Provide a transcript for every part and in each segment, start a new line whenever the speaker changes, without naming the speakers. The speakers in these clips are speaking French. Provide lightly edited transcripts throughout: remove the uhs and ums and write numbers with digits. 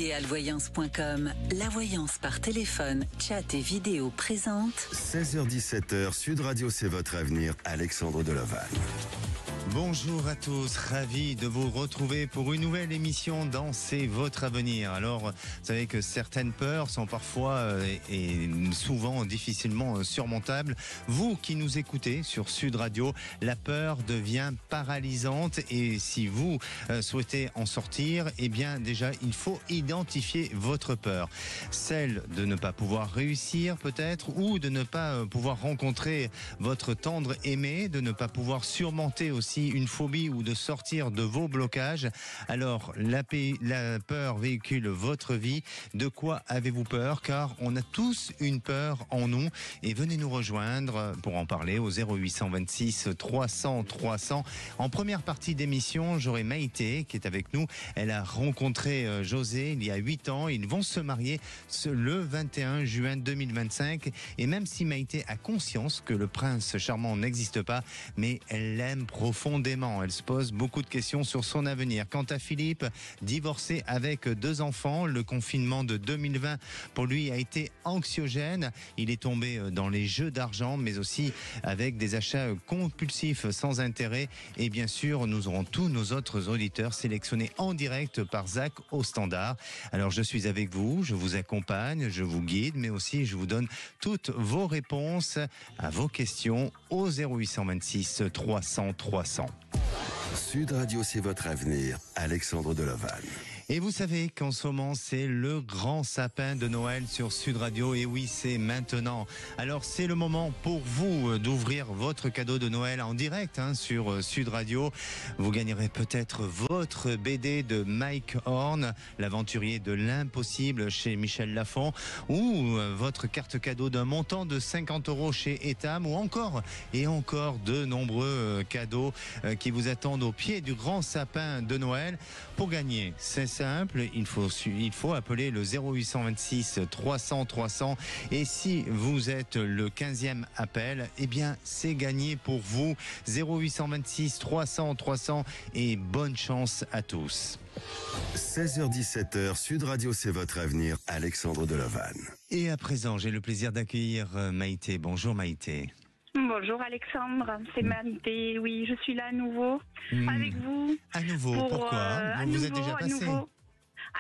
Idealvoyance.com, la voyance par téléphone, chat et vidéo présente.
16h-17h, Sud Radio, c'est votre avenir, Alexandre Delaval.
Bonjour à tous, ravi de vous retrouver pour une nouvelle émission dans C'est votre avenir. Alors, vous savez que certaines peurs sont parfois et souvent difficilement surmontables. Vous qui nous écoutez sur Sud Radio, la peur devient paralysante et si vous souhaitez en sortir, eh bien déjà, il faut identifier votre peur. Celle de ne pas pouvoir réussir peut-être ou de ne pas pouvoir rencontrer votre tendre aimé, de ne pas pouvoir surmonter aussi une phobie ou de sortir de vos blocages. Alors, la peur véhicule votre vie. De quoi avez-vous peur? Car on a tous une peur en nous. Et venez nous rejoindre pour en parler au 0826 300 300. En première partie d'émission, j'aurai Maïté qui est avec nous. Elle a rencontré José il y a 8 ans. Ils vont se marier le 21 juin 2025. Et même si Maïté a conscience que le prince charmant n'existe pas, mais elle l'aime profondément. Elle se pose beaucoup de questions sur son avenir. Quant à Philippe, divorcé avec 2 enfants, le confinement de 2020 pour lui a été anxiogène. Il est tombé dans les jeux d'argent, mais aussi avec des achats compulsifs sans intérêt. Et bien sûr, nous aurons tous nos autres auditeurs sélectionnés en direct par Zach au standard. Alors, je suis avec vous, je vous accompagne, je vous guide, mais aussi je vous donne toutes vos réponses à vos questions au 0826 300 300.
Sud Radio, c'est votre avenir, Alexandre Delaval.
Et vous savez qu'en ce moment, c'est le grand sapin de Noël sur Sud Radio. Et oui, c'est maintenant. Alors, c'est le moment pour vous d'ouvrir votre cadeau de Noël en direct sur Sud Radio. Vous gagnerez peut-être votre BD de Mike Horn, l'aventurier de l'impossible chez Michel Lafon, ou votre carte cadeau d'un montant de 50 € chez Etam, ou encore de nombreux cadeaux qui vous attendent au pied du grand sapin de Noël. Pour gagner, c'est simple, il faut appeler le 0826 300 300 et si vous êtes le 15e appel, eh bien c'est gagné pour vous. 0826 300 300 et bonne chance à tous.
16h-17h, Sud Radio, c'est votre avenir, Alexandre Delaval.
Et à présent, j'ai le plaisir d'accueillir Maïté. Bonjour Maïté.
Bonjour Alexandre, c'est Maïté. Oui, je suis là à nouveau avec vous.
À nouveau, pourquoi vous êtes déjà passé?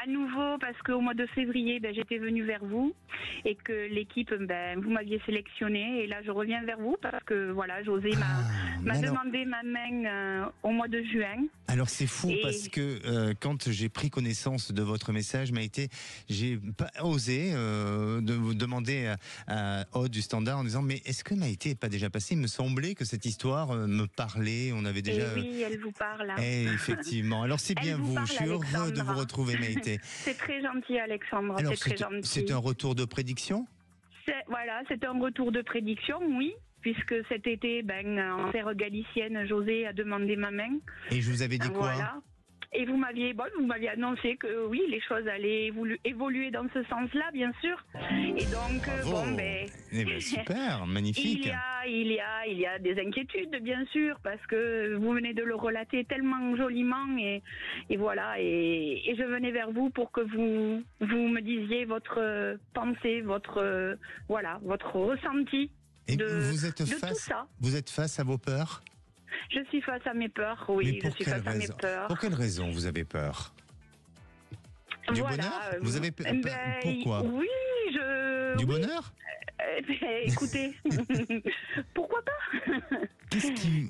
À nouveau, parce qu'au mois de février, j'étais venue vers vous et que l'équipe, vous m'aviez sélectionné. Et là, je reviens vers vous parce que voilà, José m'a demandé ma main au mois de juin. Alors c'est fou parce que quand j'ai pris connaissance de votre message, j'ai pas osé de vous demander à Aude du Standard en disant mais est-ce que Maïté n'est pas déjà passée? Il me semblait que cette histoire me parlait. On avait déjà. Oui, elle vous parle.
Effectivement. Alors c'est bien vous. Je suis heureux de vous retrouver, Maïté.
C'est très gentil, Alexandre.
Alors,
c'est très gentil.
C'est un retour de prédiction?
C'est un retour de prédiction, oui. Puisque cet été, en terre galicienne, José a demandé ma main. Et je vous avais dit quoi? Voilà. Et vous m'aviez annoncé que oui, les choses allaient évoluer dans ce sens-là, bien sûr. Et donc,
super, magnifique.
Il y a des inquiétudes, bien sûr, parce que vous venez de le relater tellement joliment et voilà. Et je venais vers vous pour que vous me disiez votre pensée, votre ressenti.
Et
vous
êtes
tout ça.
Vous êtes face à vos peurs?
Je suis face à mes peurs, oui. Je suis face à mes peurs.
Pour quelle raison vous avez peur? Du bonheur? Vous avez peur? Pourquoi?
Oui,
Du bonheur?
Écoutez, pourquoi pas?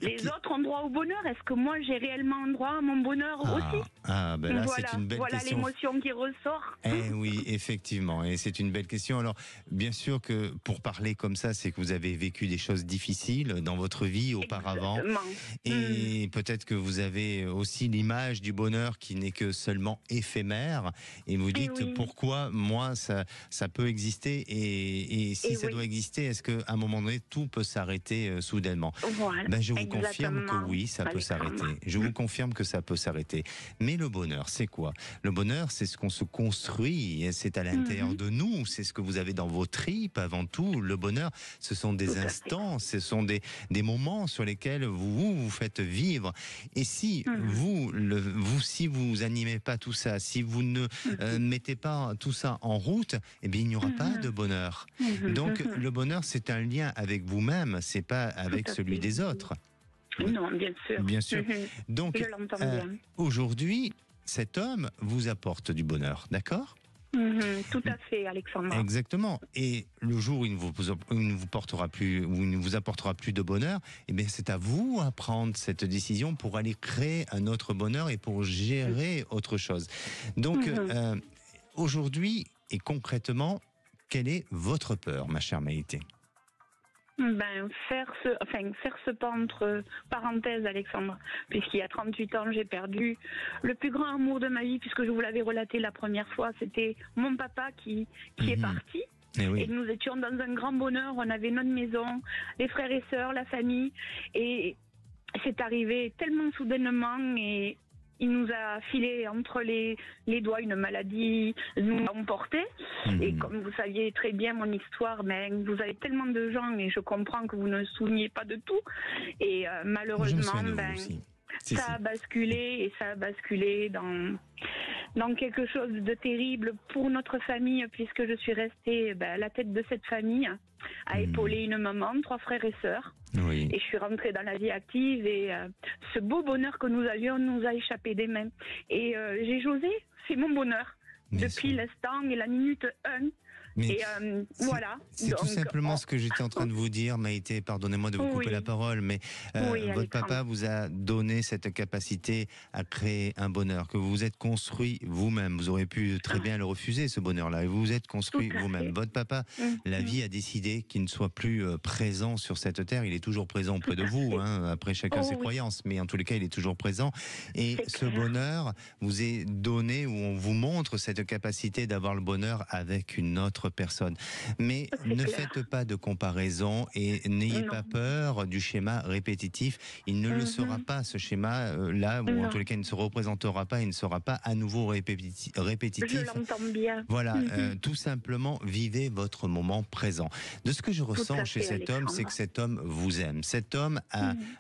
Les autres ont droit au bonheur. Est-ce que moi j'ai réellement droit à mon bonheur aussi?
Là, c'est une belle question.
Voilà l'émotion qui ressort.
Oui, effectivement, et c'est une belle question. Alors, bien sûr que pour parler comme ça, c'est que vous avez vécu des choses difficiles dans votre vie auparavant.
Exactement.
Et peut-être que vous avez aussi l'image du bonheur qui n'est que seulement éphémère. Et vous dites pourquoi moi ça peut exister et si ça doit doit exister. Est-ce qu'à un moment donné, tout peut s'arrêter soudainement?
Voilà,
je vous confirme que oui, ça peut
Alexandre.
s'arrêter. Je vous confirme que ça peut s'arrêter. Mais le bonheur, c'est quoi? Le bonheur, c'est ce qu'on se construit, et c'est à l'intérieur de nous, c'est ce que vous avez dans vos tripes avant tout. Le bonheur, ce sont des instants, ce sont des moments sur lesquels vous faites vivre. Et si si vous animez pas tout ça, si vous ne mettez pas tout ça en route, eh bien il n'y aura pas de bonheur. Donc le bonheur, c'est un lien avec vous-même, c'est pas avec celui des autres.
Non, bien sûr.
Bien sûr. Donc
Je l'entends bien.
aujourd'hui, cet homme vous apporte du bonheur, d'accord?
Tout à fait, Alexandre.
Exactement. Et le jour où il ne vous portera plus, où il ne vous apportera plus de bonheur, eh bien c'est à vous à prendre cette décision pour aller créer un autre bonheur et pour gérer autre chose. Donc aujourd'hui et concrètement, quelle est votre peur, ma chère Maïté?
Faire ce pas entre parenthèses, Alexandre, puisqu'il y a 38 ans, j'ai perdu le plus grand amour de ma vie, puisque je vous l'avais relaté la première fois, c'était mon papa qui est parti. Et nous étions dans un grand bonheur, on avait notre maison, les frères et sœurs, la famille, et c'est arrivé tellement soudainement et il nous a filé entre les doigts une maladie, nous a emportés. Et comme vous saviez très bien mon histoire, vous avez tellement de gens et je comprends que vous ne vous souveniez pas de tout. Et malheureusement, ça a basculé et ça a basculé dans quelque chose de terrible pour notre famille, puisque je suis restée à la tête de cette famille, à épauler une maman, 3 frères et sœurs. Et je suis rentrée dans la vie active et ce beau bonheur que nous avions nous a échappé des mains. Et j'ai José, c'est mon bonheur, depuis l'instant et la minute 1.
Mais
voilà.
C'est tout simplement ce que j'étais en train de vous dire, Maïté, pardonnez-moi de vous couper la parole, mais votre papa vous a donné cette capacité à créer un bonheur, que vous vous êtes construit vous-même. Vous aurez pu très bien le refuser, ce bonheur-là, et vous vous êtes construit vous-même. Votre papa, la vie a décidé qu'il ne soit plus présent sur cette terre. Il est toujours présent auprès de vous, après chacun ses croyances, mais en tous les cas, il est toujours présent. Et ce bonheur vous est donné, où on vous montre cette capacité d'avoir le bonheur avec une autre personne. Mais ne faites pas de comparaison et n'ayez pas peur du schéma répétitif. Il ne le sera pas, ce schéma-là, ou en tous les cas, il ne se représentera pas, il ne sera pas à nouveau répétitif.
Je l'entends bien.
Voilà, tout simplement, vivez votre moment présent. De ce que je ressens chez cet homme, c'est que cet homme vous aime. Cet homme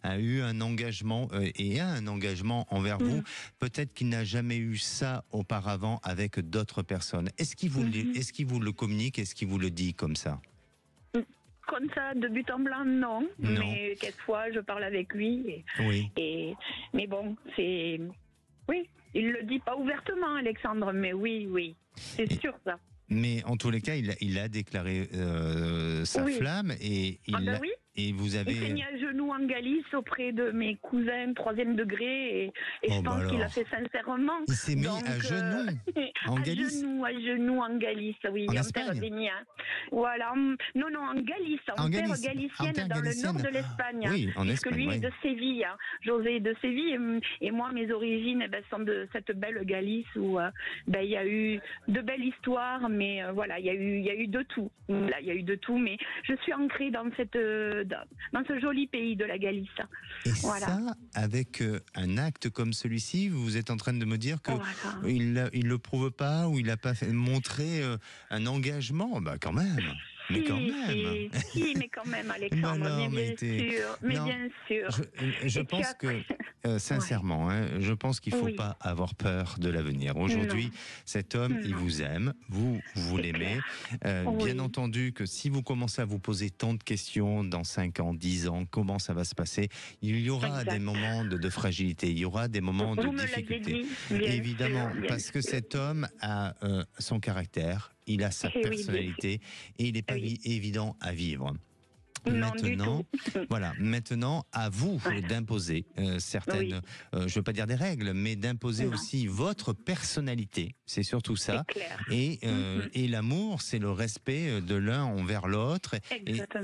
a eu un engagement et a un engagement envers vous. Peut-être qu'il n'a jamais eu ça auparavant avec d'autres personnes. Est-ce qu'il vous le communique? Est-ce qu'il vous le dit comme ça?
Comme ça, de but en blanc, non. Mais quelquefois, je parle avec lui. Mais bon, c'est... Oui, il le dit pas ouvertement, Alexandre, mais oui, c'est sûr ça.
Mais en tous les cas, il a déclaré sa flamme et et vous avez...
Il s'est mis à genoux en Galice auprès de mes cousins 3e degré et je pense qu'il a fait sincèrement.
Il s'est mis à genoux en Galice?
À genoux en Galice, oui.
En Espagne?
Voilà. Non, en Galice, en terre galicienne, dans le nord de l'Espagne.
Oui, en Espagne,
lui est de Séville. José est de Séville et moi, mes origines sont de cette belle Galice où il y a eu de belles histoires, mais voilà, il y a eu de tout. Là, il y a eu de tout, mais je suis ancrée dans dans ce joli pays de la Galice.
Et ça, avec un acte comme celui-ci, vous êtes en train de me dire que il le prouve pas, ou il n'a pas montré un engagement? Quand même. Mais quand même.
Mais quand même, Alexandre. Bien sûr.
Je pense que, sincèrement, je pense qu'il ne faut pas avoir peur de l'avenir. Aujourd'hui, cet homme, il vous aime, vous l'aimez. Bien entendu que si vous commencez à vous poser tant de questions dans 5 ans, 10 ans, comment ça va se passer, il y aura des moments de fragilité, il y aura des moments de difficulté. Évidemment, parce que cet homme a son caractère, il a sa personnalité et il n'est pas évident à vivre. Maintenant, maintenant, à vous d'imposer certaines, je ne veux pas dire des règles, mais d'imposer aussi votre personnalité. C'est surtout ça. Et l'amour, c'est le respect de l'un envers l'autre.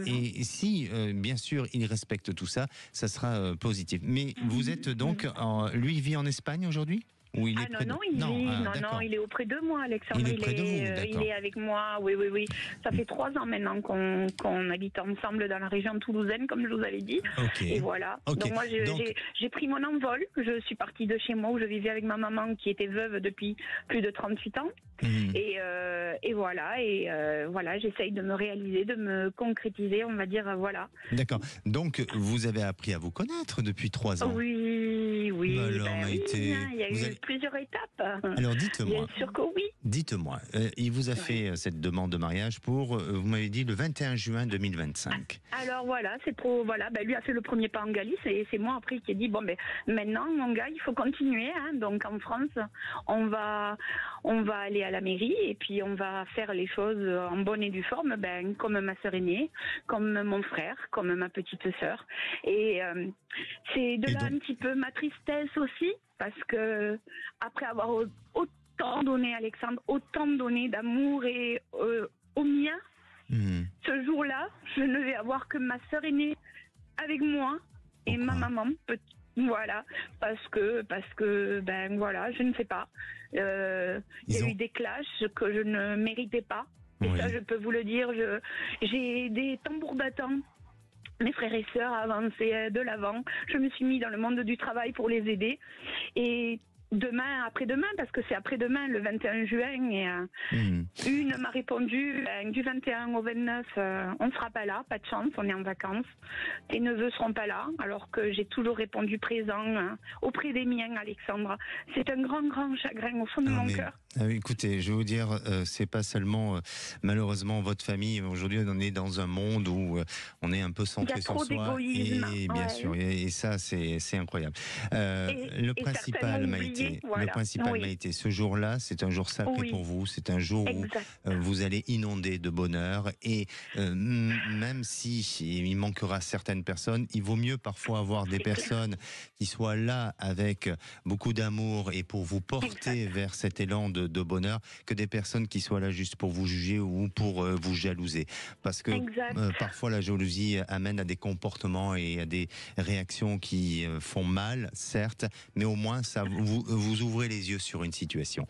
Et si, bien sûr, il respecte tout ça, ça sera positif. Mais vous êtes donc, lui vit en Espagne aujourd'hui ? Ou il est
non,
près
non,
de...
non, il est auprès de moi, Alexandre.
Il est près de vous, d'accord.
Il est avec moi, oui. Ça fait 3 ans maintenant qu'on habite ensemble dans la région toulousaine, comme je vous avais dit.
Okay.
Et voilà.
Okay.
Donc moi, j'ai pris mon envol. Je suis partie de chez moi où je vivais avec ma maman qui était veuve depuis plus de 38 ans. Et voilà. Et voilà, j'essaye de me réaliser, de me concrétiser, on va dire, voilà.
D'accord. Donc, vous avez appris à vous connaître depuis 3 ans.
Oui.
Alors, Maïté,
il y a eu plusieurs étapes.
Alors, dites-moi.
Bien sûr que oui.
Dites-moi, il vous a fait cette demande de mariage pour, vous m'avez dit, le 21 juin 2025.
Alors voilà, lui a fait le premier pas en Galice et c'est moi après qui ai dit maintenant mon gars il faut continuer, hein. Donc en France on va aller à la mairie et puis on va faire les choses en bonne et due forme, comme ma sœur aînée, comme mon frère, comme ma petite sœur et c'est de là un petit peu ma tristesse aussi parce que après avoir autant donné, Alexandre, autant donné d'amour et au mien. Ce jour-là, je ne vais avoir que ma sœur aînée avec moi et ma maman. Voilà, parce que voilà, je ne sais pas. Il y a eu des clashs que je ne méritais pas. Et ça, je peux vous le dire. J'ai des tambours battants. Mes frères et sœurs avançaient de l'avant. Je me suis mis dans le monde du travail pour les aider. Et après-demain, parce que c'est après-demain, le 21 juin, et une m'a répondu, du 21 au 29, on ne sera pas là, pas de chance, on est en vacances. Tes neveux seront pas là, alors que j'ai toujours répondu présent auprès des miens, Alexandre. C'est un grand, grand chagrin au fond de mon cœur.
Écoutez, je vais vous dire, c'est pas seulement malheureusement votre famille. Aujourd'hui, on est dans un monde où on est un peu centré sur soi.
Il y a trop d'égoïsme.
Et bien sûr, et ça, c'est incroyable. Le principal, Maïté, Maïté, ce jour-là, c'est un jour sacré pour vous. C'est un jour où vous allez inonder de bonheur. Et même si il manquera certaines personnes, il vaut mieux parfois avoir des personnes qui soient là avec beaucoup d'amour et pour vous porter vers cet élan de bonheur que des personnes qui soient là juste pour vous juger ou pour vous jalouser. Parce que parfois la jalousie amène à des comportements et à des réactions qui font mal, certes, mais au moins ça vous ouvrez les yeux sur une situation.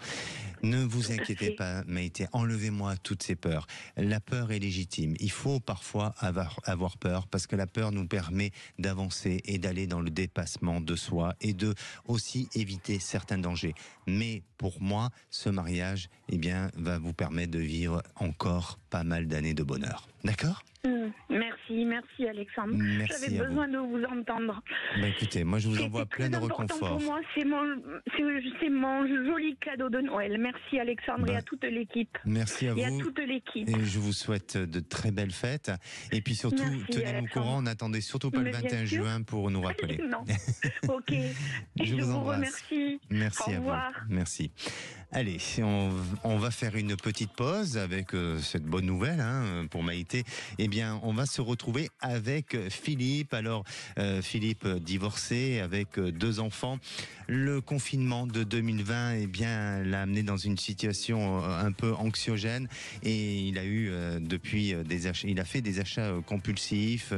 Ne vous inquiétez pas, Maïté, enlevez-moi toutes ces peurs. La peur est légitime. Il faut parfois avoir peur parce que la peur nous permet d'avancer et d'aller dans le dépassement de soi et de aussi éviter certains dangers. Mais pour moi, ce mariage, va vous permettre de vivre encore pas mal d'années de bonheur. D'accord ?
Merci Alexandre.
Merci.
J'avais besoin de vous entendre.
Écoutez, moi je vous envoie plein de réconfort.
Pour moi, c'est mon joli cadeau de Noël. Merci Alexandre et à toute l'équipe.
Merci à vous.
Et à toute l'équipe.
Et je vous souhaite de très belles fêtes. Et puis surtout, tenez-nous au courant. N'attendez surtout pas le 21 juin pour nous rappeler.
Non. Ok. Je vous remercie.
Merci à vous. Merci. Allez, on va faire une petite pause avec cette bonne nouvelle pour Maïté. On va se retrouver avec Philippe. Alors, Philippe divorcé avec 2 enfants. Le confinement de 2020 l'a amené dans une situation un peu anxiogène et il a eu depuis des achats. Il a fait des achats compulsifs.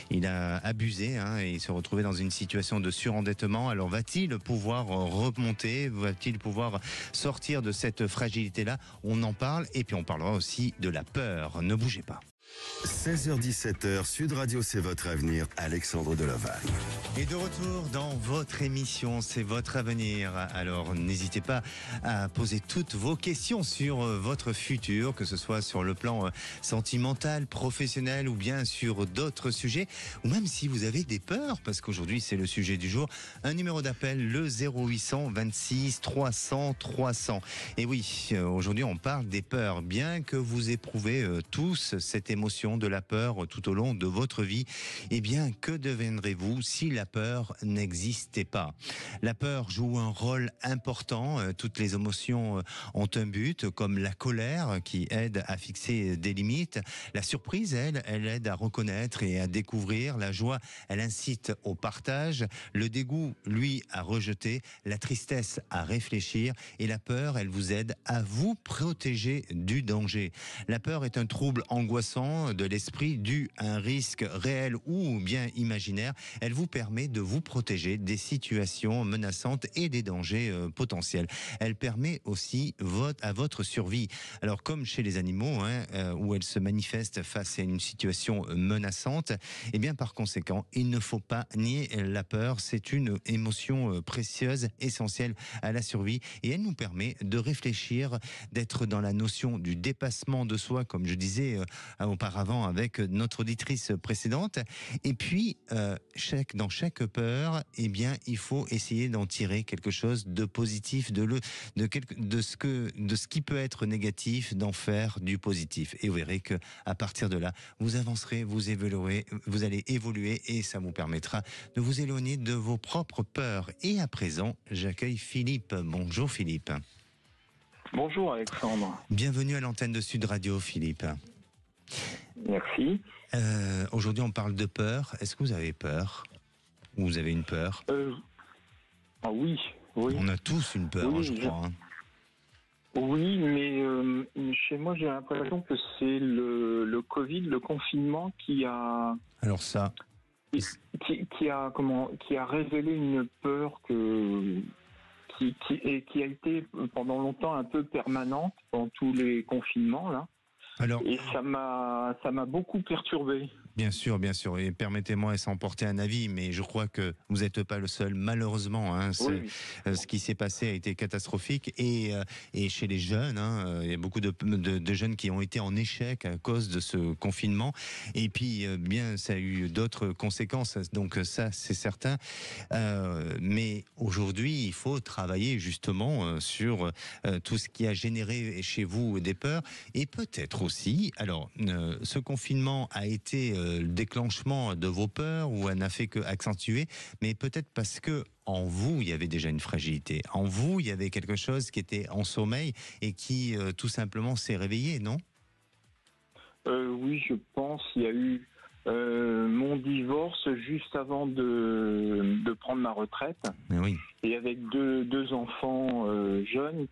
Il a abusé et il se retrouvait dans une situation de surendettement. Alors, va-t-il pouvoir remonter? Va-t-il pouvoir sortir de cette fragilité-là? On en parle et puis on parlera aussi de la peur. Ne bougez pas.
16h-17h, Sud Radio, c'est votre avenir, Alexandre Deloval.
Et de retour dans votre émission, c'est votre avenir. Alors n'hésitez pas à poser toutes vos questions sur votre futur, que ce soit sur le plan sentimental, professionnel ou bien sur d'autres sujets, ou même si vous avez des peurs, parce qu'aujourd'hui c'est le sujet du jour. Un numéro d'appel, le 0800 26 300 300. Et oui, aujourd'hui on parle des peurs, bien que vous éprouvez tous cette émotion de la peur tout au long de votre vie, que deviendrez-vous si la peur n'existait pas? La peur joue un rôle important. Toutes les émotions ont un but, comme la colère qui aide à fixer des limites. La surprise, elle aide à reconnaître et à découvrir. La joie, elle incite au partage. Le dégoût, lui, à rejeter. La tristesse, à réfléchir. Et la peur, elle vous aide à vous protéger du danger. La peur est un trouble angoissant gestion de l'esprit due à un risque réel ou bien imaginaire. Elle vous permet de vous protéger des situations menaçantes et des dangers potentiels. Elle permet aussi à votre survie. Alors comme chez les animaux, où elle se manifeste face à une situation menaçante, et bien par conséquent, il ne faut pas nier la peur. C'est une émotion précieuse, essentielle à la survie, et elle nous permet de réfléchir, d'être dans la notion du dépassement de soi, comme je disais auparavant avec notre auditrice précédente. Et puis, dans chaque peur, eh bien, il faut essayer d'en tirer quelque chose de positif, de ce qui peut être négatif, d'en faire du positif. Et vous verrez que à partir de là, vous avancerez, vous allez évoluer, et ça vous permettra de vous éloigner de vos propres peurs. Et à présent, j'accueille Philippe. Bonjour Philippe.
Bonjour Alexandre.
Bienvenue à l'antenne de Sud Radio, Philippe.
Merci.
Aujourd'hui, on parle de peur. Est-ce que vous avez peur? Ou vous avez une peur?
Oui.
On a tous une peur,
oui,
je crois.
Oui, mais chez moi, j'ai l'impression que c'est le Covid, le confinement qui a...
Alors ça...
Qui a révélé une peur qui a été pendant longtemps un peu permanente dans tous les confinements là.
Alors,
et ça m'a beaucoup perturbé.
Bien sûr, et permettez-moi, sans porter un avis, mais je crois que vous n'êtes pas le seul, malheureusement.
Oui.
Ce qui s'est passé a été catastrophique, et chez les jeunes, il y a beaucoup de jeunes qui ont été en échec à cause de ce confinement, et puis bien, ça a eu d'autres conséquences, donc ça c'est certain. Mais aujourd'hui, il faut travailler justement sur tout ce qui a généré chez vous des peurs, et peut-être aussi, alors ce confinement a été le déclenchement de vos peurs, ou elle n'a fait que accentuer, mais peut-être parce que en vous, il y avait déjà une fragilité. En vous, il y avait quelque chose qui était en sommeil et qui tout simplement s'est réveillé, non?
Oui, je pense. Il y a eu mon divorce juste avant de prendre ma retraite.
Oui.
Et avec deux enfants jeunes,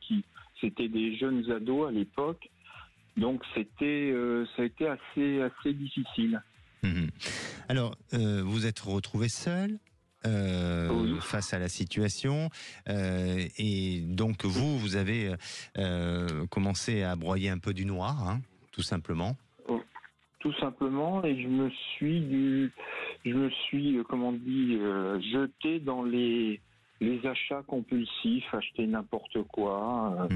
c'était des jeunes ados à l'époque. Donc ça a été assez difficile.
Alors, vous êtes retrouvé seul
oui.
face à la situation, et donc vous avez commencé à broyer un peu du noir, tout simplement.
Tout simplement, et je me suis jeté dans les achats compulsifs, acheter n'importe quoi.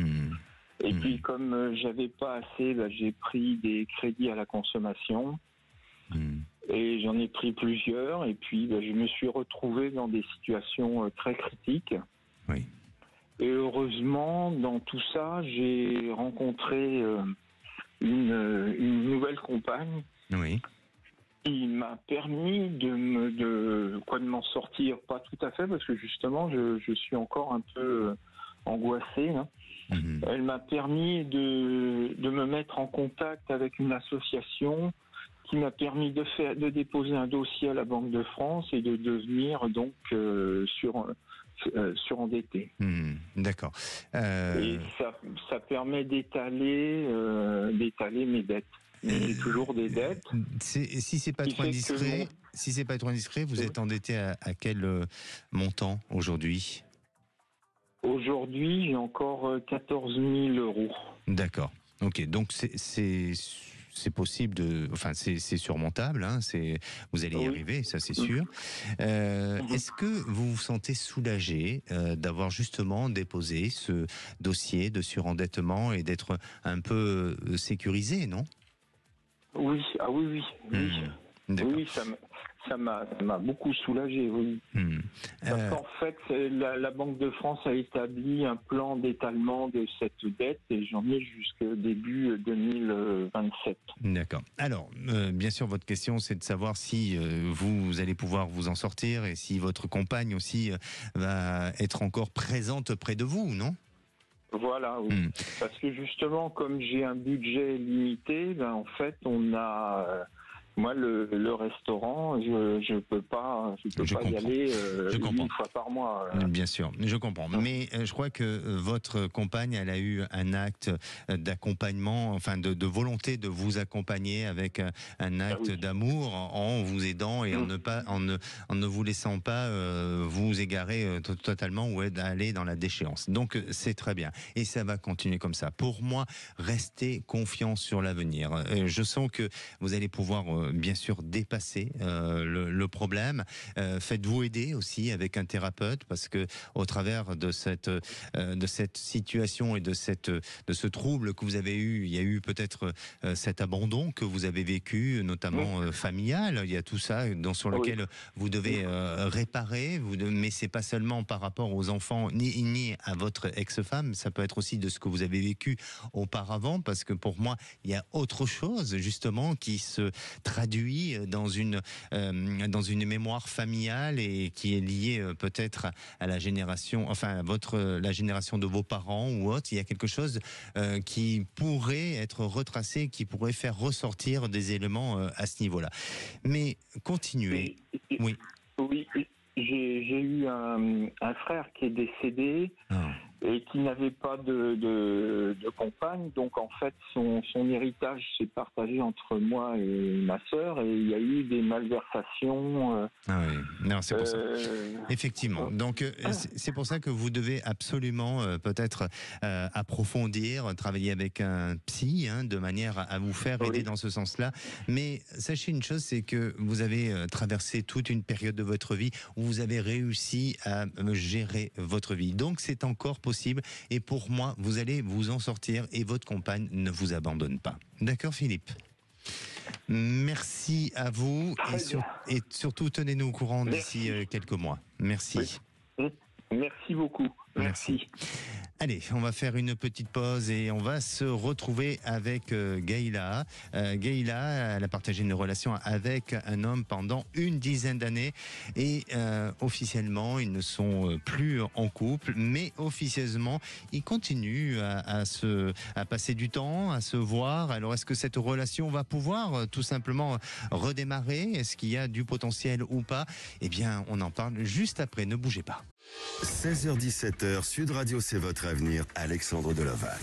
Et puis comme j'avais pas assez, j'ai pris des crédits à la consommation. Et j'en ai pris plusieurs, et puis je me suis retrouvé dans des situations très critiques.
Oui.
Et heureusement, dans tout ça, j'ai rencontré une nouvelle compagne.
Oui.
Qui m'a permis de m'en sortir, pas tout à fait, parce que justement, je suis encore un peu angoissé. Elle m'a permis de me mettre en contact avec une association qui m'a permis de déposer un dossier à la Banque de France et de devenir donc surendetté.
D'accord.
Et ça permet d'étaler mes dettes. Mais j'ai toujours des dettes.
Si c'est pas trop indiscret, vous êtes endetté à quel montant aujourd'hui?
Aujourd'hui, j'ai encore 14 000 €. D'accord.
Ok, donc c'est possible c'est surmontable, vous allez y arriver, ça c'est sûr. Est-ce que vous vous sentez soulagé d'avoir justement déposé ce dossier de surendettement et d'être un peu sécurisé, non?
Oui, oui. Oui, ça m'a beaucoup soulagé, oui. Parce qu'en fait, la Banque de France a établi un plan d'étalement de cette dette, et j'en ai jusqu'au début 2027.
D'accord. Alors, bien sûr, votre question, c'est de savoir si vous allez pouvoir vous en sortir, et si votre compagne aussi va être encore présente près de vous, non?
Voilà, oui. Parce que justement, comme j'ai un budget limité, en fait, on a Moi, le restaurant, je peux pas y aller une fois par mois.
Bien sûr, je comprends. Mais je crois que votre compagne, elle a eu un acte d'accompagnement, enfin de volonté de vous accompagner avec un acte d'amour en vous aidant et en ne vous laissant pas vous égarer totalement ou aller dans la déchéance. Donc c'est très bien. Et ça va continuer comme ça. Pour moi, restez confiant sur l'avenir. Je sens que vous allez pouvoir bien sûr dépasser le problème. Faites-vous aider aussi avec un thérapeute parce que au travers de cette situation et de ce trouble que vous avez eu, il y a eu peut-être cet abandon que vous avez vécu, notamment familial. Il y a tout ça sur lequel vous devez réparer. Mais c'est pas seulement par rapport aux enfants ni à votre ex-femme. Ça peut être aussi de ce que vous avez vécu auparavant, parce que pour moi, il y a autre chose justement qui se traduit dans une mémoire familiale et qui est liée peut-être à la génération, enfin la génération de vos parents ou autre. Il y a quelque chose qui pourrait être retracé, qui pourrait faire ressortir des éléments à ce niveau-là. Mais continuez. Oui.
Oui, j'ai eu un frère qui est décédé. Et qui n'avait pas de compagne, donc en fait son héritage s'est partagé entre moi et ma sœur, et il y a eu des malversations.
Non, c'est pour ça. Effectivement. Donc c'est pour ça que vous devez absolument peut-être approfondir, travailler avec un psy, de manière à vous faire aider dans ce sens-là. Mais sachez une chose, c'est que vous avez traversé toute une période de votre vie où vous avez réussi à gérer votre vie. Donc c'est encore possible. Et pour moi, vous allez vous en sortir et votre compagne ne vous abandonne pas. D'accord, Philippe ? Merci à vous et surtout tenez-nous au courant d'ici quelques mois. Merci.
Merci beaucoup. Merci.
Allez, on va faire une petite pause et on va se retrouver avec Gaïla. Gaïla, elle a partagé une relation avec un homme pendant une dizaine d'années et officiellement, ils ne sont plus en couple, mais officieusement, ils continuent à passer du temps, à se voir. Alors, est-ce que cette relation va pouvoir tout simplement redémarrer? Est-ce qu'il y a du potentiel ou pas? Eh bien, on en parle juste après, ne bougez pas.
16h-17h, Sud Radio, c'est votre avenir, Alexandre Delovac.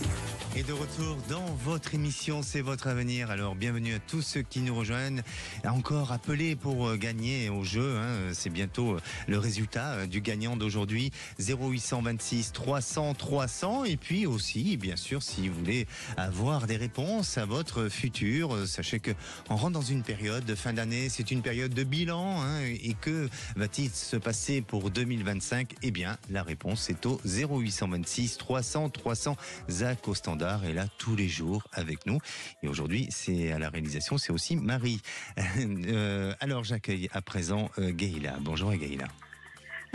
Et de retour dans votre émission, c'est votre avenir. Alors bienvenue à tous ceux qui nous rejoignent. Encore appelés pour gagner au jeu, c'est bientôt le résultat du gagnant d'aujourd'hui. 0826 300 300. Et puis aussi, bien sûr, si vous voulez avoir des réponses à votre futur, sachez que on rentre dans une période de fin d'année, c'est une période de bilan. Et que va-t-il se passer pour 2025? Eh bien, la réponse est au 0826 300 300. Zach au standard est là tous les jours avec nous. Et aujourd'hui, c'est à la réalisation, c'est aussi Marie. Alors, j'accueille à présent Gaïla. Bonjour Gaïla.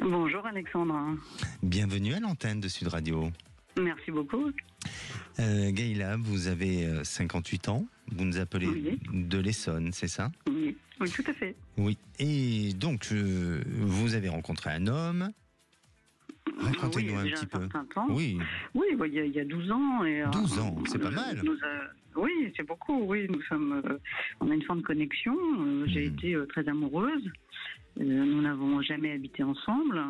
Bonjour Alexandre.
Bienvenue à l'antenne de Sud Radio.
Merci beaucoup.
Gaïla, vous avez 58 ans. Vous nous appelez de l'Essonne, c'est ça?
Oui, tout à fait.
Oui. Et donc, vous avez rencontré un homme. Racontez-nous un petit peu.
Oui, il y a 12 ans. Et,
12 ans, c'est pas mal.
Oui, c'est beaucoup. Oui, on a une forme de connexion. J'ai été très amoureuse. Nous n'avons jamais habité ensemble,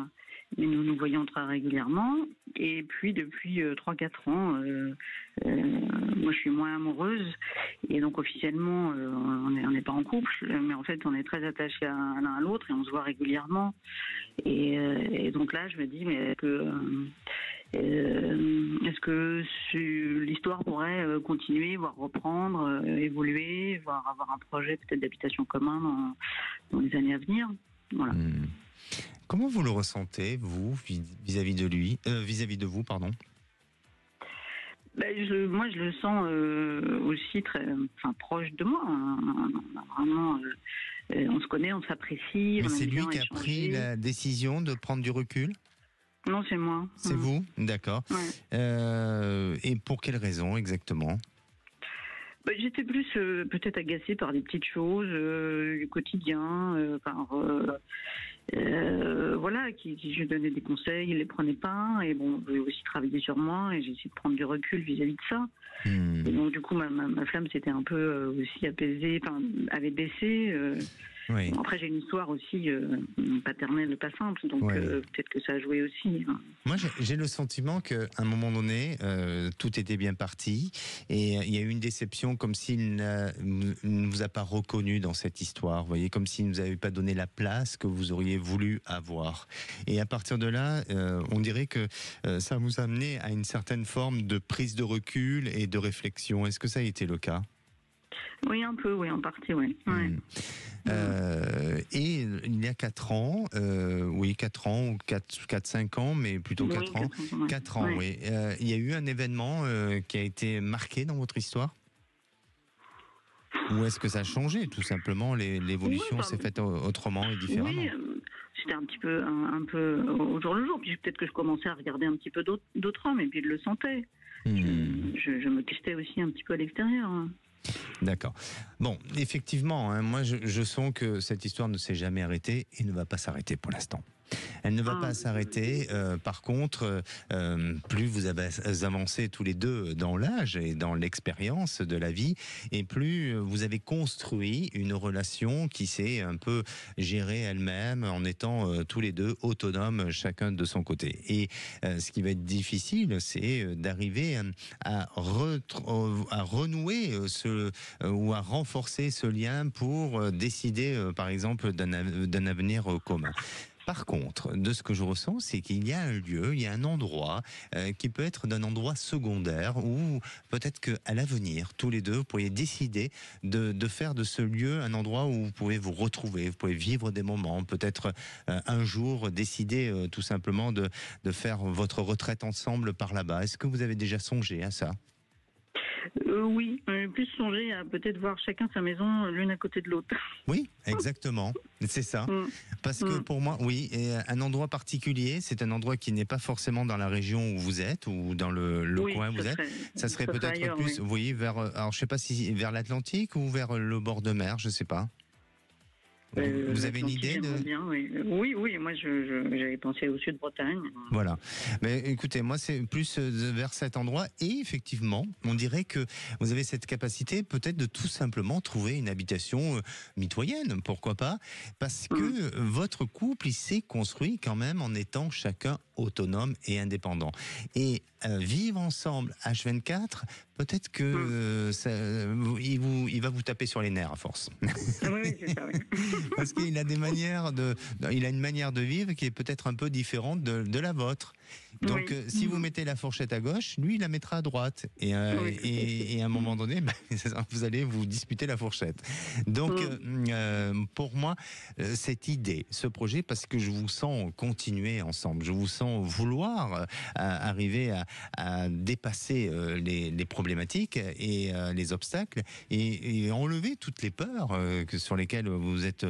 mais nous nous voyons très régulièrement. Et puis, depuis 3-4 ans, moi, je suis moins amoureuse. Et donc, officiellement, on n'est pas en couple. Mais en fait, on est très attachés l'un à l'autre et on se voit régulièrement. Et donc là, je me dis, mais est-ce que l'histoire pourrait continuer, voire reprendre, évoluer, voire avoir un projet peut-être d'habitation commun dans les années à venir? Voilà.
Comment vous le ressentez, vous, vis-à-vis de lui, vis-à-vis de vous, pardon?
Moi, je le sens aussi très proche de moi. Vraiment, on se connaît, on s'apprécie.
Mais c'est lui qui a pris la décision de prendre du recul?
Non, c'est moi.
C'est vous? D'accord.
Ouais.
Et pour quelle raison exactement?
J'étais plus peut-être agacée par des petites choses du quotidien, Voilà, qui je donnais des conseils, il les prenait pas. Et bon, j'ai aussi travaillé sur moi et j'ai essayé de prendre du recul vis-à-vis de ça. Et donc du coup, ma flamme s'était un peu aussi apaisée, enfin, avait baissé.
Oui.
Après, j'ai une histoire aussi paternelle pas simple, donc
Oui.
peut-être que ça a joué aussi. Hein.
Moi, j'ai le sentiment qu'à un moment donné, tout était bien parti et il y a eu une déception, comme s'il ne vous a pas reconnu dans cette histoire. Vous voyez, comme s'il ne vous avait pas donné la place que vous auriez voulu avoir. Et à partir de là, on dirait que ça vous a amené à une certaine forme de prise de recul et de réflexion. Est-ce que ça a été le cas ?
Oui, un peu, oui, en partie, oui. Ouais.
Et il y a 4 ans, 4 ans ou 4-5 ans, mais plutôt 4 ans. 4 ans, oui. Il y a eu un événement qui a été marqué dans votre histoire ? Ou est-ce que ça a changé, tout simplement, l'évolution s'est faite autrement et différemment ?
Oui, c'était un petit peu, un peu au jour le jour. Puis peut-être que je commençais à regarder un petit peu d'autres hommes, et puis je le sentais. Je me testais aussi un petit peu à l'extérieur. Hein.
D'accord. Bon, effectivement, hein, moi je sens que cette histoire ne s'est jamais arrêtée et ne va pas s'arrêter pour l'instant. Elle ne va pas s'arrêter. Par contre, plus vous avancez tous les deux dans l'âge et dans l'expérience de la vie, et plus vous avez construit une relation qui s'est un peu gérée elle-même en étant tous les deux autonomes, chacun de son côté. Et ce qui va être difficile, c'est d'arriver à renouer ou à renforcer ce lien pour décider, par exemple, d'un avenir commun. Par contre, de ce que je ressens, c'est qu'il y a un lieu, il y a un endroit qui peut être d'un endroit secondaire où peut-être qu'à l'avenir, tous les deux, vous pourriez décider de faire de ce lieu un endroit où vous pouvez vous retrouver, vous pouvez vivre des moments, peut-être un jour décider tout simplement de faire votre retraite ensemble par là-bas. Est-ce que vous avez déjà songé à ça ?
Oui, plus songer à peut-être voir chacun sa maison l'une à côté de l'autre.
Oui, exactement, c'est ça. Parce que pour moi, oui, et un endroit particulier, c'est un endroit qui n'est pas forcément dans la région où vous êtes ou dans le coin où vous êtes. Ça serait peut-être ailleurs, plus, oui, vers, alors je sais pas si vers l'Atlantique ou vers le bord de mer, je sais pas. Vous avez une idée de...
bien, oui, moi j'avais pensé au sud-Bretagne.
Voilà. Mais écoutez, moi c'est plus vers cet endroit et effectivement, on dirait que vous avez cette capacité peut-être de tout simplement trouver une habitation mitoyenne, pourquoi pas ? Parce que votre couple, il s'est construit quand même en étant chacun autonome et indépendant. Et vivre ensemble H24, peut-être que il va vous taper sur les nerfs à force.
Oui, c'est ça, oui.
Parce qu'il a il a une manière de vivre qui est peut-être un peu différente de la vôtre. Donc, si vous mettez la fourchette à gauche, lui, il la mettra à droite. Et à un moment donné, vous allez vous disputer la fourchette. Donc, pour moi, cette idée, ce projet, parce que je vous sens continuer ensemble, je vous sens vouloir arriver à dépasser les problématiques et les obstacles et enlever toutes les peurs sur lesquelles vous êtes,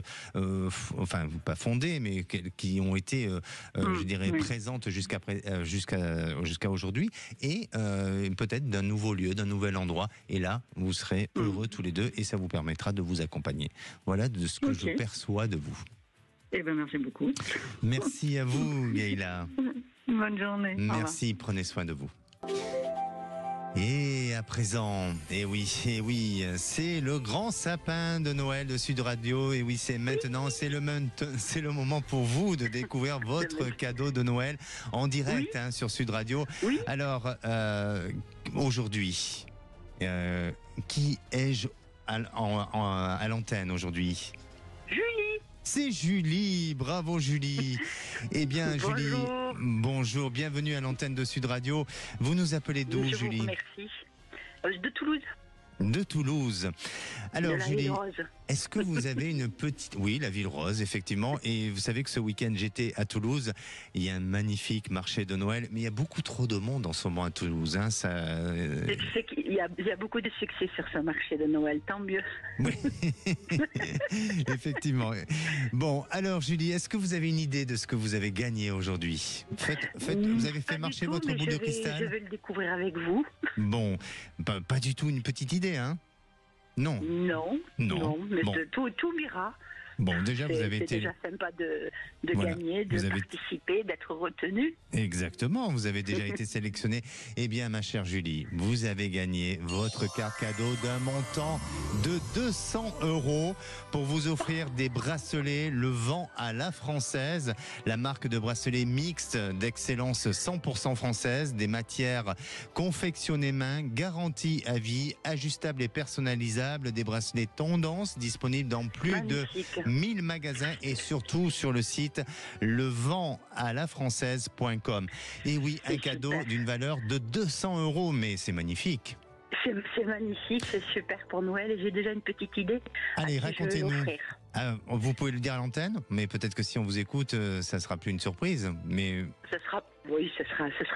enfin, pas fondées, mais qui ont été, je dirais, présentes jusqu'à aujourd'hui, et peut-être d'un nouveau lieu, d'un nouvel endroit. Et là, vous serez heureux tous les deux et ça vous permettra de vous accompagner. Voilà de ce que je perçois de vous.
Eh ben, merci beaucoup.
Merci à vous, Gaïla.
Bonne journée.
Merci, prenez soin de vous. Et à présent, et oui, c'est le grand sapin de Noël de Sud Radio. Et oui, c'est maintenant, c'est le moment pour vous de découvrir votre cadeau de Noël en direct sur Sud Radio. Oui. Alors, aujourd'hui, qui ai-je à l'antenne aujourd'hui ?
Julie.
C'est Julie, bravo Julie. Eh bien Julie, bonjour, bienvenue à l'antenne de Sud Radio. Vous nous appelez d'où, Julie ?
Merci. De Toulouse.
De Toulouse. Alors
de la
Julie,
Ville Rose.
est-ce que vous avez une petite... Oui, la Ville Rose, effectivement. Et vous savez que ce week-end, j'étais à Toulouse. Il y a un magnifique marché de Noël, mais il y a beaucoup trop de monde en ce moment à Toulouse. Hein,
Il y a beaucoup de succès sur ce marché de Noël, tant mieux.
Oui, effectivement. Bon, alors Julie, est-ce que vous avez une idée de ce que vous avez gagné aujourd'hui ? Vous avez fait marcher votre boule de cristal ?
Je vais le découvrir avec vous.
Bon, pas du tout une petite idée, hein ? Non.
Non, mais bon. Tout m'ira.
Bon, déjà, vous avez été...
C'est déjà sympa de
Voilà.
gagner, de participer, d'être retenu.
Exactement, vous avez déjà été sélectionnée. Eh bien, ma chère Julie, vous avez gagné votre carte cadeau d'un montant de 200 € pour vous offrir des bracelets Le Vent à la Française, la marque de bracelets mixtes d'excellence 100% française, des matières confectionnées main, garantie à vie, ajustables et personnalisables, des bracelets tendance disponibles dans plus
Magnifique.
de 1000 magasins et surtout sur le site leventalafrançaise.com. Et oui, un
C'est
cadeau
super.
d'une valeur de 200 €, mais c'est magnifique.
C'est magnifique, c'est super pour Noël et j'ai déjà une petite idée.
Allez,
à qui je vais
racontez-nous.
l'offrir.
Vous pouvez le dire à l'antenne, mais peut-être que si on vous écoute, ça sera plus une surprise. Mais
Ce sera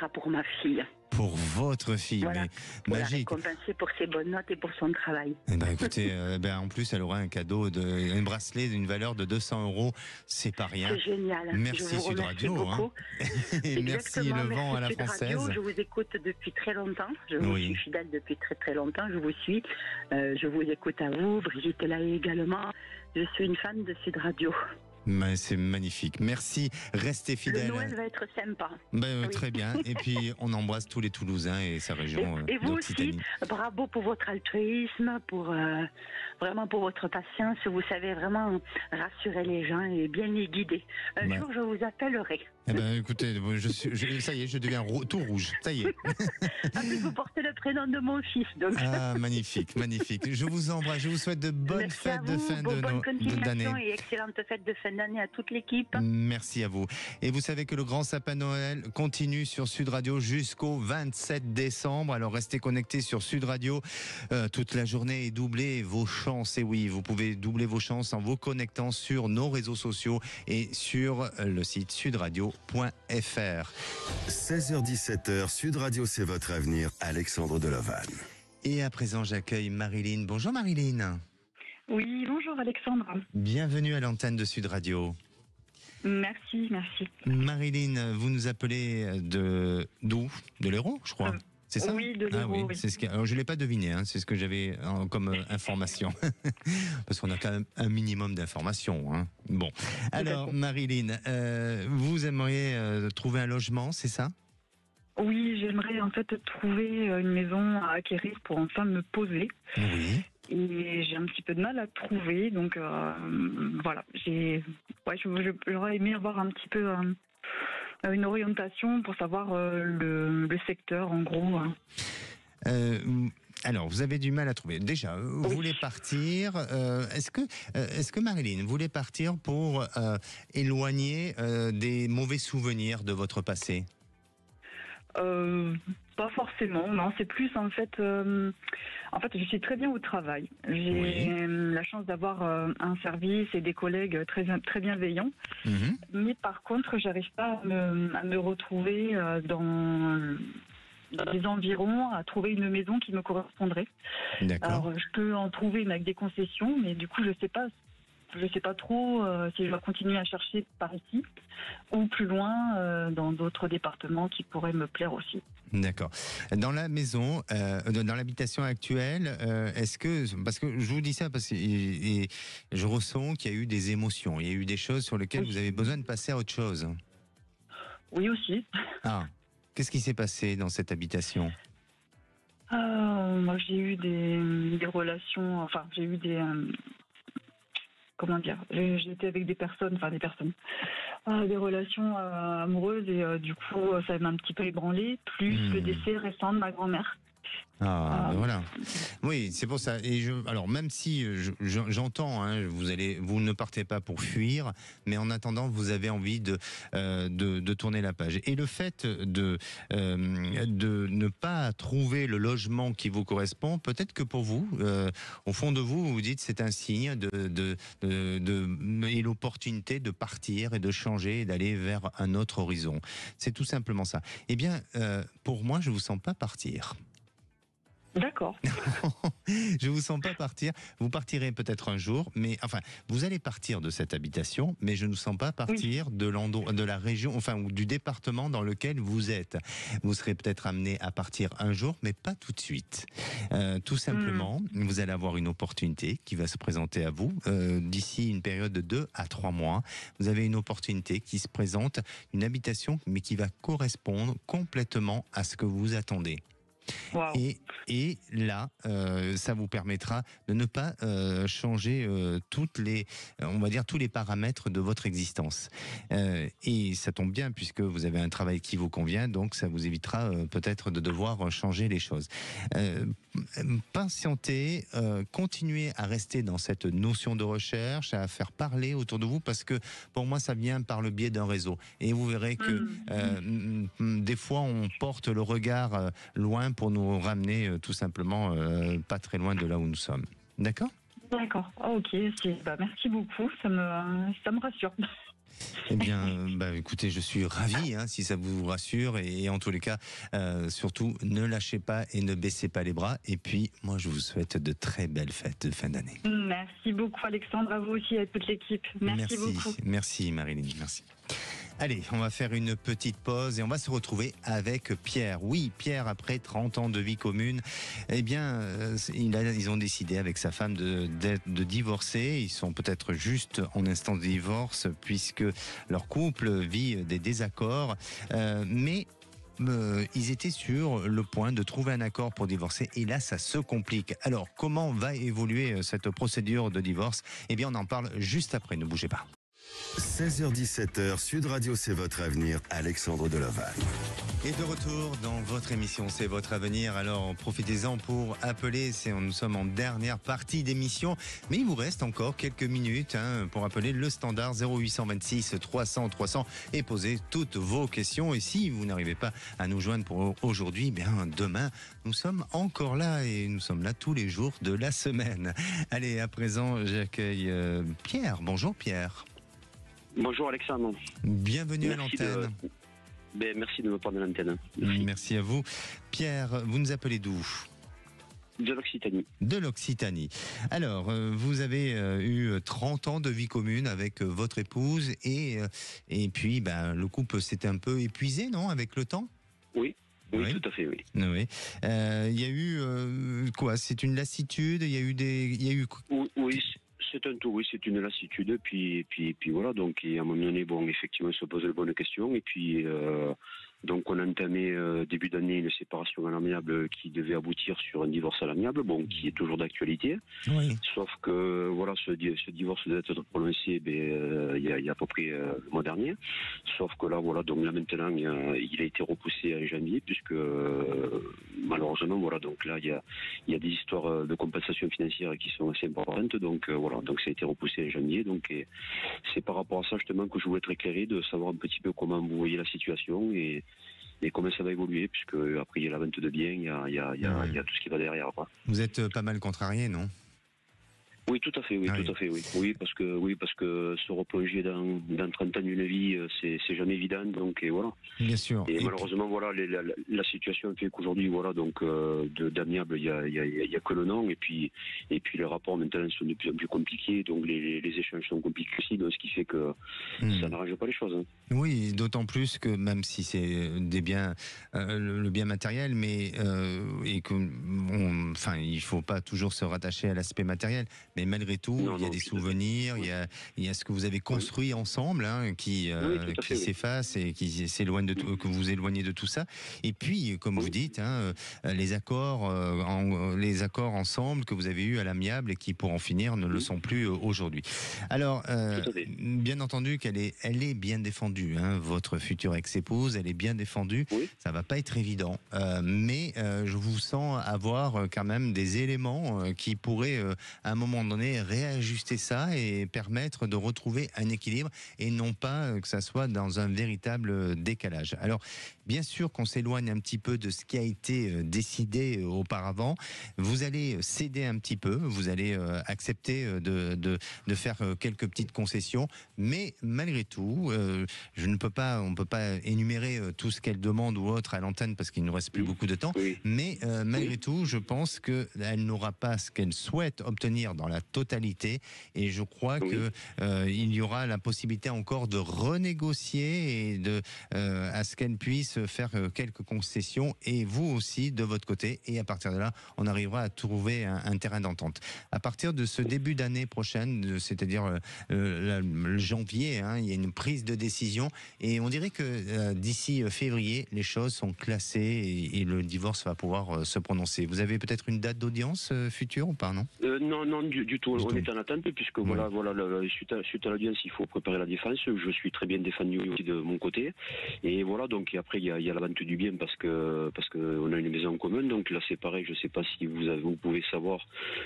pour ma fille.
pour votre fille,
Voilà.
mais
Pour la
magique.
récompenser pour ses bonnes notes et pour son travail.
Eh ben, écoutez, en plus, elle aura un cadeau, un bracelet d'une valeur de 200 €. C'est pas rien.
C'est génial.
Merci
je vous
Sud
remercie
Radio.
beaucoup.
Et merci
Exactement,
Le Vent à la
Sud
Française.
Radio, je vous écoute depuis très longtemps. Je vous
Oui.
suis fidèle depuis très très longtemps. Je vous suis. Je vous écoute à vous. Brigitte est là également. Je suis une fan de Sud Radio.
Mais c'est magnifique. Merci. Restez
Le
fidèles.
Noël va être sympa.
Ben,
Oui.
Très bien. Et puis, on embrasse tous les Toulousains et sa région
Et vous aussi,
d'Occitanie.
bravo pour votre altruisme, vraiment pour votre patience. Vous savez vraiment rassurer les gens et bien les guider. Un
Ouais.
jour, je vous appellerai.
Eh ben, écoutez, ça y est, je deviens tout rouge. Ça y est.
En plus, vous portez le prénom de mon fils. Donc.
Ah, magnifique, magnifique. Je vous embrasse. Je vous souhaite de bonnes
Merci à
fêtes de
vous,
fin
bonne
d'année.
continuation et excellente fête de fin d'année à toute l'équipe.
Merci à vous. Et vous savez que le grand sapin Noël continue sur Sud Radio jusqu'au 27 décembre. Alors restez connectés sur Sud Radio toute la journée et doublez vos chances. Et oui, vous pouvez doubler vos chances en vous connectant sur nos réseaux sociaux et sur le site sudradio.fr.
16h-17h, Sud Radio, c'est votre avenir. Alexandre Delovan.
Et à présent, j'accueille Marilyn. Bonjour Marilyn.
Oui, bonjour Alexandre.
Bienvenue à l'antenne de Sud Radio.
Merci.
Marilyn, vous nous appelez d'où? De l'Hérault, je crois. C'est ça?
Oui, de l'Hérault, oui.
C'est alors, je ne l'ai pas deviné, hein, c'est ce que j'avais comme information. Parce qu'on a quand même un minimum d'informations. Hein. Bon. Alors, Marilyn, vous aimeriez trouver un logement, c'est ça?
Oui, j'aimerais en fait trouver une maison à acquérir pour enfin me poser.
Oui.
Et j'ai un petit peu de mal à trouver, donc voilà. J'aurais aimé avoir un petit peu une orientation pour savoir le secteur en gros.
Alors, vous avez du mal à trouver. Déjà, vous voulez partir. Est-ce que Marilyn voulait partir pour éloigner des mauvais souvenirs de votre passé?
Pas forcément, non. C'est plus en fait, je suis très bien au travail. J'ai la chance d'avoir un service et des collègues très très bienveillants. Mais par contre, j'arrive pas à me retrouver dans les environs, à trouver une maison qui me correspondrait.
D'accord.
Alors, je peux en trouver une avec des concessions, mais du coup, je sais pas trop si je dois continuer à chercher par ici ou plus loin dans d'autres départements qui pourraient me plaire aussi.
D'accord. Dans la maison, dans l'habitation actuelle, parce que je vous dis ça parce que je ressens qu'il y a eu des émotions, il y a eu des choses sur lesquelles vous avez besoin de passer à autre chose.
Oui aussi.
Ah, qu'est-ce qui s'est passé dans cette habitation?
Moi, j'ai eu des relations, enfin, j'ai eu des... comment dire, j'étais avec des relations amoureuses et du coup ça m'a un petit peu ébranlé, plus le décès récent de ma grand-mère.
Ben voilà. Oui, c'est pour ça. Et alors même si j'entends, hein, vous ne partez pas pour fuir, mais en attendant, vous avez envie de tourner la page. Et le fait de ne pas trouver le logement qui vous correspond, peut-être que pour vous, au fond de vous, vous dites c'est un signe et l'opportunité de partir et de changer et d'aller vers un autre horizon. C'est tout simplement ça. Eh bien, pour moi, je vous sens pas partir.
D'accord.
Je vous sens pas partir. Vous partirez peut-être un jour, mais enfin, vous allez partir de cette habitation, mais je ne sens pas partir de l'endroit, de la région, enfin, ou du département dans lequel vous êtes. Vous serez peut-être amené à partir un jour, mais pas tout de suite. Tout simplement, vous allez avoir une opportunité qui va se présenter à vous d'ici une période de 2 à 3 mois. Vous avez une opportunité qui se présente, une habitation, mais qui va correspondre complètement à ce que vous attendez.
Wow.
Et là, ça vous permettra de ne pas changer on va dire tous les paramètres de votre existence. Et ça tombe bien puisque vous avez un travail qui vous convient, donc ça vous évitera peut-être de devoir changer les choses. Patientez, continuez à rester dans cette notion de recherche, à faire parler autour de vous, parce que pour moi, ça vient par le biais d'un réseau. Et vous verrez que des fois, on porte le regard loin pour nous ramener tout simplement pas très loin de là où nous sommes. D'accord ?
D'accord. Ok. Merci beaucoup. Ça me rassure.
Eh bien, écoutez, je suis ravi si ça vous rassure et en tous les cas, surtout, ne lâchez pas et ne baissez pas les bras. Et puis, moi, je vous souhaite de très belles fêtes de fin d'année.
Merci beaucoup, Alexandre, à vous aussi et à toute l'équipe. Merci beaucoup.
Merci, Marilyn. Merci. Allez, on va faire une petite pause et on va se retrouver avec Pierre. Oui, Pierre, après 30 ans de vie commune, eh bien, ils ont décidé avec sa femme de divorcer. Ils sont peut-être juste en instance de divorce puisque leur couple vit des désaccords. Mais ils étaient sur le point de trouver un accord pour divorcer et là ça se complique. Alors comment va évoluer cette procédure de divorce ? Eh bien on en parle juste après, ne bougez pas.
16h-17h, Sud Radio, c'est votre avenir, Alexandre Delaval.
Et de retour dans votre émission, c'est votre avenir. Alors profitez-en pour appeler. Nous sommes en dernière partie d'émission, mais il vous reste encore quelques minutes pour appeler le standard 0826 300 300 et poser toutes vos questions. Et si vous n'arrivez pas à nous joindre pour aujourd'hui, bien demain, nous sommes encore là et nous sommes là tous les jours de la semaine. Allez, à présent, j'accueille Pierre. Bonjour Pierre.
Bonjour Alexandre.
Bienvenue à l'antenne.
Merci de me prendre à l'antenne.
Merci à vous. Pierre, vous nous appelez d'où ?
De l'Occitanie.
De l'Occitanie. Alors, vous avez eu 30 ans de vie commune avec votre épouse et puis le couple s'est un peu épuisé, non, avec le temps ?
Oui, tout à fait, oui.
Oui. Il y a eu quoi ? C'est une lassitude ? Il y a eu
Oui, c'est un tout, oui, c'est une lassitude, puis voilà, donc à un moment donné, effectivement, on se pose les bonnes questions, et puis donc on a entamé début d'année une séparation à l'amiable qui devait aboutir sur un divorce à l'amiable, qui est toujours d'actualité, sauf que voilà, ce divorce devait être prononcé il y a à peu près le mois dernier, sauf que là maintenant il a été repoussé en janvier, puisque malheureusement voilà, donc là il y a des histoires de compensation financière qui sont assez importantes, donc ça a été repoussé en janvier, donc c'est par rapport à ça justement que je voulais être éclairé, de savoir un petit peu comment vous voyez la situation et comment ça va évoluer, puisque après il y a la vente de biens, il y a tout ce qui va derrière, quoi.
Vous êtes pas mal contrarié, non ?
Oui, tout à fait, oui, tout à fait, oui. Oui, parce que se replonger dans 30 ans d'une vie, c'est jamais évident, donc et voilà.
Bien sûr.
Et malheureusement, voilà, la situation fait qu'aujourd'hui, voilà, donc d'amiable, il y a que le nom, et puis les rapports maintenant sont de plus en plus compliqués, donc les échanges sont compliqués aussi, donc ce qui fait que ça n'arrange pas les choses.
Oui, d'autant plus que même si c'est des biens, le bien matériel, mais et que, il faut pas toujours se rattacher à l'aspect matériel. Mais malgré tout, il y a des souvenirs, il y a ce que vous avez construit ensemble, qui s'efface et qui s'éloigne de tout, que vous éloignez de tout ça. Et puis, comme vous dites, les accords ensemble que vous avez eus à l'amiable et qui, pour en finir, ne le sont plus aujourd'hui. Alors, bien entendu qu'elle est bien défendue, votre future ex-épouse, elle est bien défendue. Ça va pas être évident, mais je vous sens avoir quand même des éléments qui pourraient, à un moment donné, réajuster ça et permettre de retrouver un équilibre et non pas que ça soit dans un véritable décalage. Alors, bien sûr qu'on s'éloigne un petit peu de ce qui a été décidé auparavant. Vous allez céder un petit peu, vous allez accepter de faire quelques petites concessions, mais malgré tout, on ne peut pas énumérer tout ce qu'elle demande ou autre à l'antenne parce qu'il ne nous reste plus beaucoup de temps, mais malgré tout, je pense qu'elle n'aura pas ce qu'elle souhaite obtenir dans la totalité, et je crois qu'il y aura la possibilité encore de renégocier et à ce qu'elle puisse faire quelques concessions, et vous aussi de votre côté, et à partir de là, on arrivera à trouver un terrain d'entente. À partir de ce début d'année prochaine, c'est-à-dire le janvier, il y a une prise de décision, et on dirait que d'ici février, les choses sont classées et le divorce va pouvoir se prononcer. Vous avez peut-être une date d'audience future ou pas, non?
Non, du tout. On est en attente puisque voilà, suite à l'audience, il faut préparer la défense. Je suis très bien défendu aussi de mon côté. Et voilà, donc après il y a la vente du bien parce que on a une maison en commun. Donc là c'est pareil. Je sais pas si vous pouvez savoir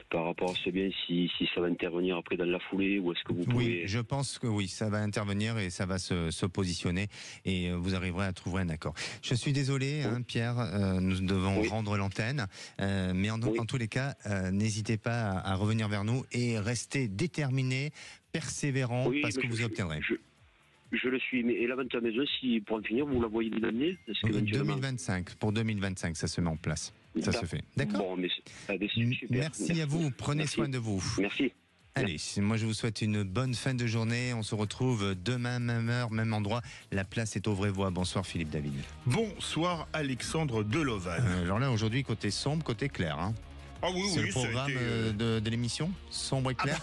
par rapport à ce bien si ça va intervenir après dans la foulée, ou est-ce que vous pouvez.
Oui, je pense que oui, ça va intervenir et ça va se positionner, et vous arriverez à trouver un accord. Je suis désolé, Pierre, nous devons rendre l'antenne, mais en tous les cas, n'hésitez pas à revenir vers nous et restez déterminé, persévérant, parce que vous obtiendrez.
Je le suis, mais et la vente à la maison, si pour en finir, vous la voyez l'année
2025, pour 2025, ça se met en place. Ça se fait. D'accord.
Bon, super.
Merci à vous, prenez soin de vous.
Merci.
Allez, moi je vous souhaite une bonne fin de journée. On se retrouve demain, même heure, même endroit. La place est au Vrévois. Bonsoir Philippe David.
Bonsoir Alexandre Deloval.
Alors là, aujourd'hui, côté sombre, côté clair.
Ah oui,
c'est le programme de l'émission, sombre et clair.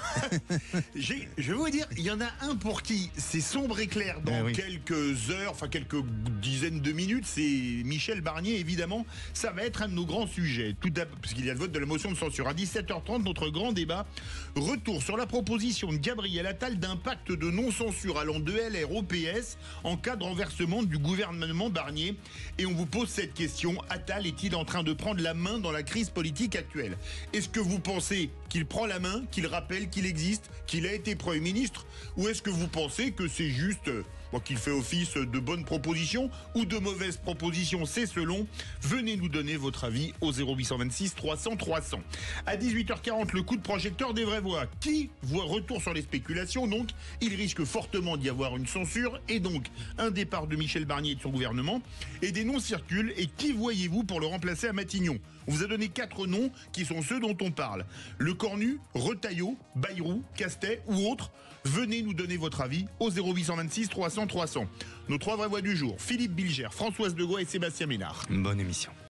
Je vais vous dire, il y en a un pour qui c'est sombre et clair dans quelques heures, enfin quelques dizaines de minutes, c'est Michel Barnier, évidemment. Ça va être un de nos grands sujets, tout d'abord parce qu'il y a le vote de la motion de censure. À 17h30, notre grand débat, retour sur la proposition de Gabriel Attal d'un pacte de non-censure allant de LR au PS en cas de renversement du gouvernement Barnier. Et on vous pose cette question, Attal est-il en train de prendre la main dans la crise politique actuelle ? Est-ce que vous pensez qu'il prend la main, qu'il rappelle qu'il existe, qu'il a été Premier ministre, ou est-ce que vous pensez que c'est juste qu'il fait office de bonnes propositions ou de mauvaises propositions? C'est selon. Venez nous donner votre avis au 0826 300 300. À 18h40, le coup de projecteur des Vrévois. Qui voit retour sur les spéculations, donc il risque fortement d'y avoir une censure et donc un départ de Michel Barnier et de son gouvernement, et des noms circulent. Et qui voyez-vous pour le remplacer à Matignon? On vous a donné 4 noms qui sont ceux dont on parle. Le Cornu, Retailleau, Bayrou, Castet ou autres. Venez nous donner votre avis au 0826 300 300. Nos 3 Vrévois du jour, Philippe Bilger, Françoise Degois et Sébastien Ménard.
Bonne émission.